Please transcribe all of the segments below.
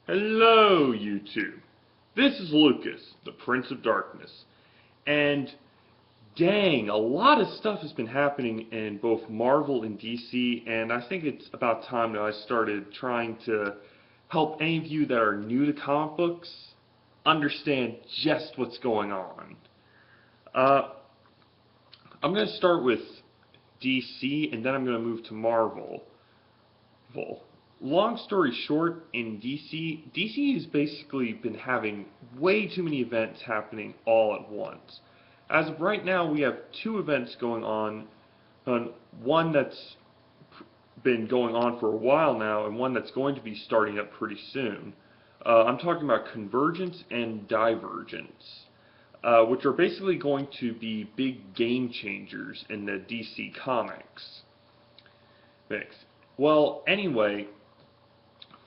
Hello, YouTube. This is Lucas, the Prince of Darkness. And dang, a lot of stuff has been happening in both Marvel and DC, and I think it's about time that I started trying to help any of you that are new to comic books understand just what's going on. Uh, I'm going to start with DC, and then I'm going to move to Marvel. Long story short, in DC has basically been having way too many events happening all at once. As of right now, we have two events going on, one that's been going on for a while now, and one that's going to be starting up pretty soon. I'm talking about Convergence and Divergence, which are basically going to be big game changers in the DC comics mix. Well, anyway,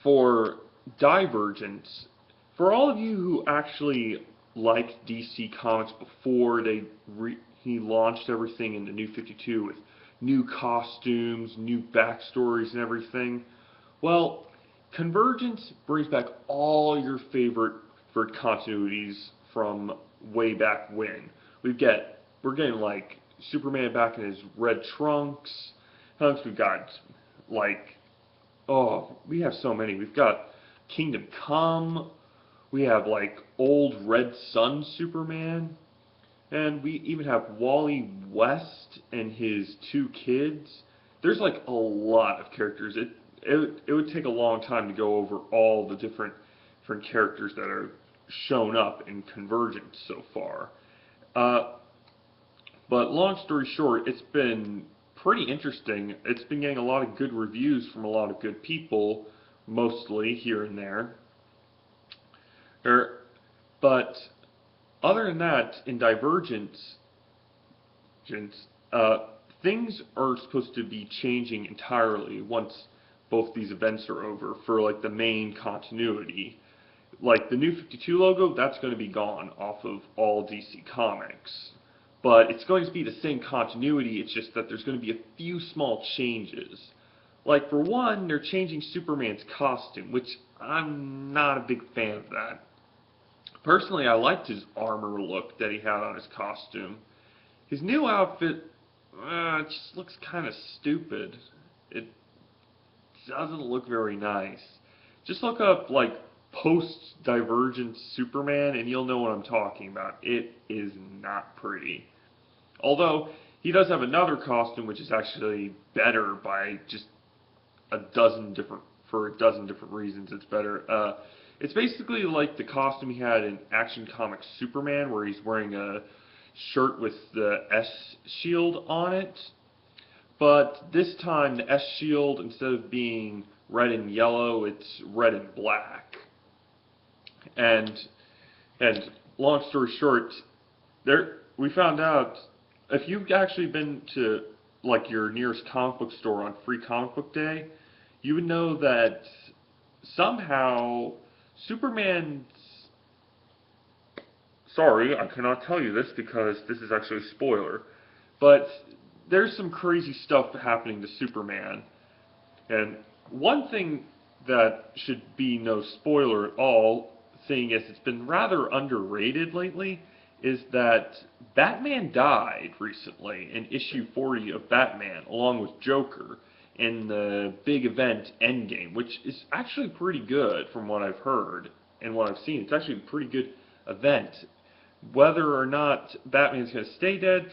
for Divergence, for all of you who actually liked DC Comics before he launched everything in the New 52 with new costumes, new backstories and everything, well, Convergence brings back all your favorite continuities from way back when. We're getting like Superman back in his red trunks. We've got like we have so many. We've got Kingdom Come. We have like old Red Sun Superman. And we even have Wally West and his two kids. There's like a lot of characters. It would take a long time to go over all the different characters that are shown up in Convergence so far. But long story short, it's been pretty interesting. It's been getting a lot of good reviews from a lot of good people, mostly here and there. But other than that, in Divergence, things are supposed to be changing entirely once both these events are over for like the main continuity. Like the New 52 logo, that's going to be gone off of all DC Comics. But it's going to be the same continuity, it's just that there's going to be a few small changes. Like for one, they're changing Superman's costume, which I'm not a big fan of that. Personally, I liked his armor look that he had on his costume. His new outfit just looks kind of stupid. It doesn't look very nice. Just look up like post-Divergence Superman and you'll know what I'm talking about. It is not pretty. Although, he does have another costume which is actually better by just for a dozen different reasons it's better. It's basically like the costume he had in Action Comics Superman where he's wearing a shirt with the S shield on it. But this time the S shield, instead of being red and yellow, it's red and black. And long story short, we found out if you've actually been to like your nearest comic book store on Free Comic Book Day, you would know that somehow Superman's... Sorry, I cannot tell you this because this is actually a spoiler, but there's some crazy stuff happening to Superman. And one thing that should be no spoiler at all, seeing as it's been rather underrated lately, is that Batman died recently in issue 40 of Batman, along with Joker, in the big event Endgame, which is actually pretty good from what I've heard and what I've seen. It's actually a pretty good event. Whether or not Batman's going to stay dead,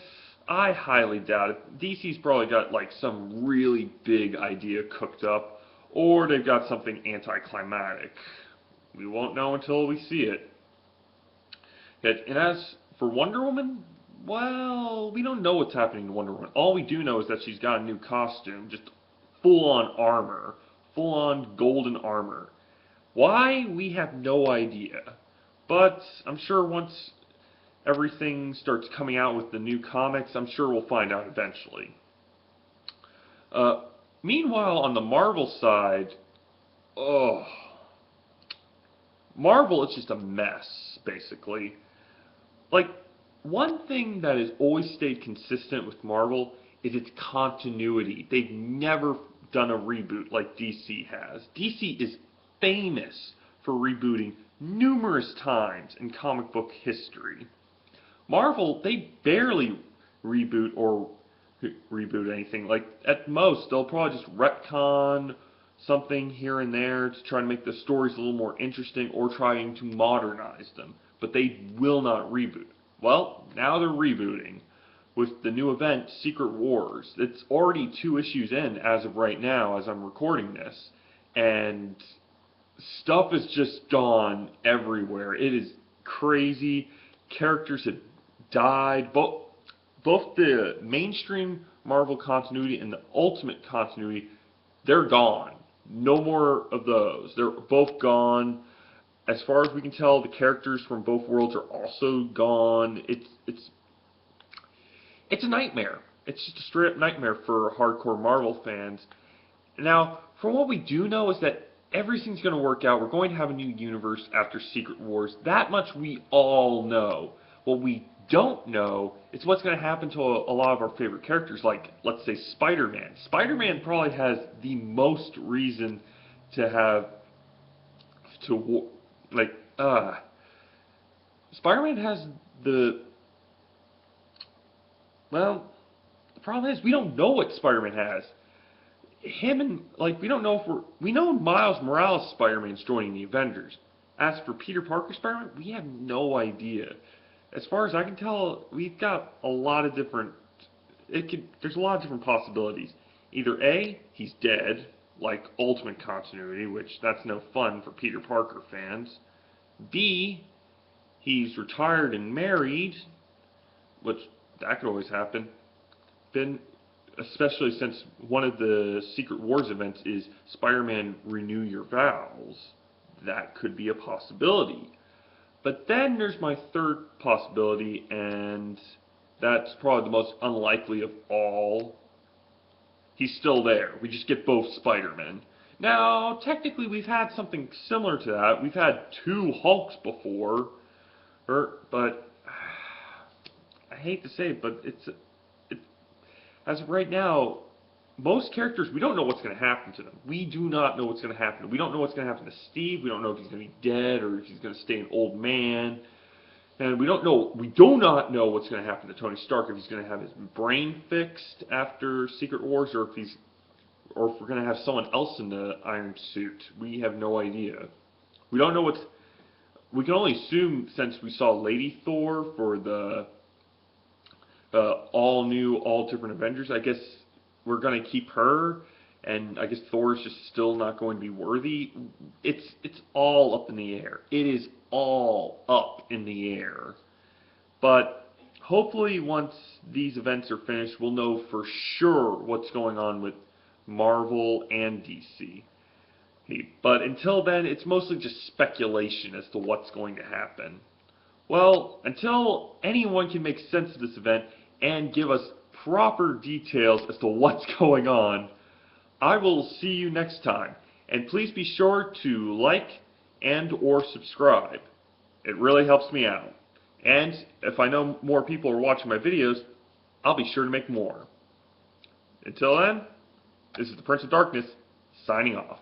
I highly doubt it. DC's probably got like some really big idea cooked up, or they've got something anticlimactic. We won't know until we see it. And as for Wonder Woman, well, we don't know what's happening to Wonder Woman. All we do know is that she's got a new costume, just full-on armor, full-on golden armor. Why? We have no idea. But I'm sure once everything starts coming out with the new comics, I'm sure we'll find out eventually. Meanwhile, on the Marvel side, Marvel is just a mess, basically. Like, one thing that has always stayed consistent with Marvel is its continuity. They've never done a reboot like DC has. DC is famous for rebooting numerous times in comic book history. Marvel, they barely reboot or reboot anything. Like, at most, they'll probably just retcon something here and there to try to make the stories a little more interesting or trying to modernize them. But they will not reboot. Well, now they're rebooting with the new event, Secret Wars. It's already 2 issues in as of right now, as I'm recording this. And stuff has just gone everywhere. It is crazy. Characters have died. Both the mainstream Marvel continuity and the Ultimate continuity, they're gone. No more of those. They're both gone. As far as we can tell, the characters from both worlds are also gone. It's a nightmare. It's just a straight up nightmare for hardcore Marvel fans. Now, from what we do know is that everything's going to work out. We're going to have a new universe after Secret Wars. That much we all know. What we don't know is what's going to happen to a lot of our favorite characters, like, let's say, Spider-Man. Spider-Man probably has the most reason to have Spider-Man has well, the problem is we don't know what Spider-Man has. We don't know if we know Miles Morales Spider-Man's joining the Avengers. As for Peter Parker Spider-Man, we have no idea. As far as I can tell, we've got a lot of different, there's a lot of different possibilities. Either A, he's dead, like Ultimate Continuity, which that's no fun for Peter Parker fans. B, he's retired and married, which that could always happen. Then, especially since one of the Secret Wars events is Spider-Man Renew Your Vows, that could be a possibility. But then there's my third possibility, and that's probably the most unlikely of all. He's still there. We just get both Spider-Men. Now, technically, we've had something similar to that. We've had 2 Hulks before, but I hate to say it, but as of right now, most characters, we don't know what's going to happen to them. We do not know what's going to happen. We don't know what's going to happen to Steve. We don't know if he's going to be dead or if he's going to stay an old man. And we do not know what's going to happen to Tony Stark, if he's going to have his brain fixed after Secret Wars or if we're going to have someone else in the Iron Suit. We have no idea. We don't know we can only assume, since we saw Lady Thor for the all new, all different Avengers, I guess we're going to keep her, and I guess Thor's just still not going to be worthy. It's all up in the air. It is all up in the air. But hopefully once these events are finished, we'll know for sure what's going on with Marvel and DC. But until then, it's mostly just speculation as to what's going to happen. Well, until anyone can make sense of this event and give us proper details as to what's going on, I will see you next time. And please be sure to like and or subscribe. It really helps me out. And if I know more people are watching my videos, I'll be sure to make more. Until then, this is the Prince of Darkness, signing off.